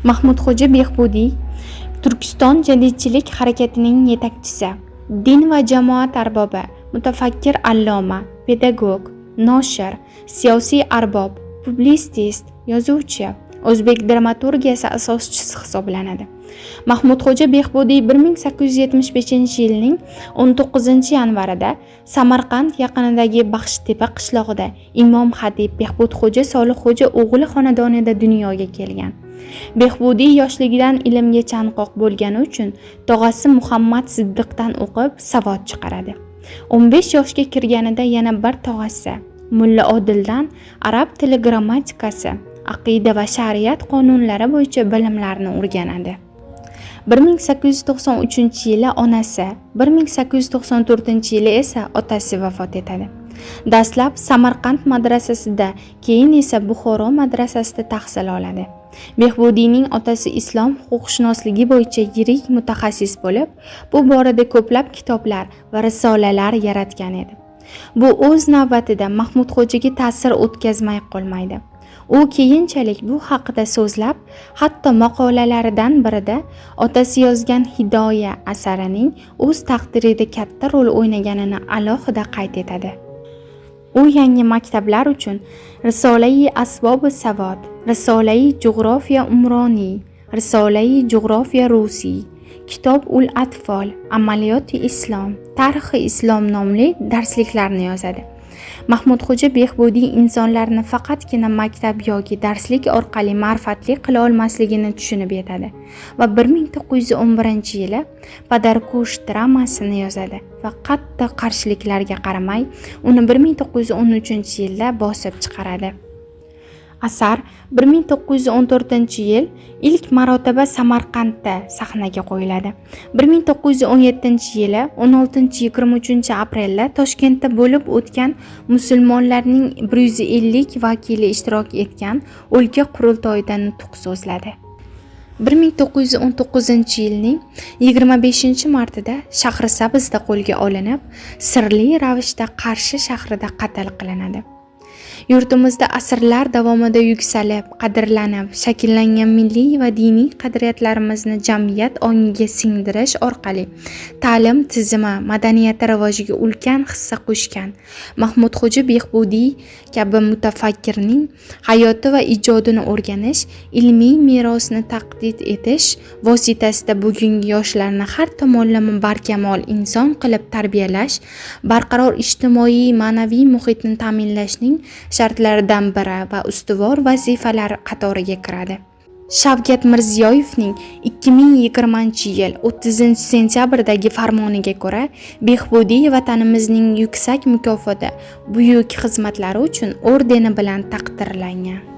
Mahmudxo'ja Behbudiy Turkiston jadidchilik harakatining yetakchisi, din va jamoat arbobi, mutafakkir alloma, pedagog, noshir, siyosiy arbob, publitsist, yozuvchi, o'zbek dramaturgiyasi asoschisi hisoblanadi. Mahmudxo'ja Behbudiy 1875-yilning 19-yanvarida Samarqand yaqinidagi Baxshitepa qishlog'ida Imom Xatib Behbudxo'ja Solihxo'ja o'g'li xonadonida dunyoga kelgan. Behbudiy yoshligidan ilmga chanqoq bo'lgani uchun tog'asi Muhammad Siddiqdan o'qib savod chiqaradi. 15 yoshga kirganida yana bir tog'asi Mulla Odildan arab tili grammatikasi, aqida va shariat qonunlari bo'yicha bilimlarni o'rganadi. 1893-yili onasi, 1894-yili esa otasi vafot etadi. Dastlab Samarqand madrasasida, keyin esa Buxoro madrasasida tahsil oladi. Behbudiyning otasi islom huquqshunosligi bo'yicha yirik mutaxassis bo'lib, bu borada ko'plab kitoblar va risolalar yaratgan edi. Bu o'z navbatida Mahmudxo'jaga ta'sir o'tkazmay qolmaydi. U keyinchalik bu haqida so'zlab, hatto maqolalaridan birida otasi yozgan Hidoya asarining o'z taqdirida katta rol o'ynaganini alohida qayd etadi. U yangi maktablar uchun Risolai Asbobi Savod, Risolai Jug'rofiya Umroniy, Risolai Jug'rofiya Rusiy, Kitob ul Atfol, Amaliyoti Islom, Tarixi Islom nomli darsliklarni yozadi. Mahmudxo'ja Behbudiy insonlarni faqatgina maktab yoki darslik orqali ma'rifatli qila olmasligini tushunib yetadi va 1911-yili Padarkush dramasini yozadi va qattiq qarshiliklarga qaramay uni 1913-yilda bosib chiqaradi. Asar 1914-yil ilk marotaba Samarqandda sahnaga qo'yiladi. 1917-yili 16-23 aprelda Toshkentda bo'lib o'tgan musulmonlarning 150 vakili ishtirok etgan o'lka qurultoyida nutq so'zladi. 1919-yilning 25-martida Shahrisabzda qo'lga olinib, sirli ravishda Qarshi shahrida qatl qilinadi. Yurtimizda asrlar davomida yuksalib, qadrlanib, shakllangan milliy va diniy qadriyatlarimizni jamiyat ongiga singdirish orqali ta'lim tizimi, madaniyati rivojiga ulkan hissa qo'shgan Mahmudxo'ja Behbudiy kabi mutafakkirning hayoti va ijodini o'rganish, ilmiy merosni taqdid etish vositasida bugungi yoshlarni har tomonlama barkamol inson qilib tarbiyalash, barqaror ijtimoiy, ma'naviy muhitni ta'minlashning shartlaridan biri va ustuvor vazifalar qatoriga kiradi. Shavkat Mirziyoyevning 2020-yil 30-sentyabrdagi farmoniga ko'ra, Behbudiy vatanimizning yuksak mukofoti, buyuk xizmatlari uchun ordeni bilan taqdirlangan.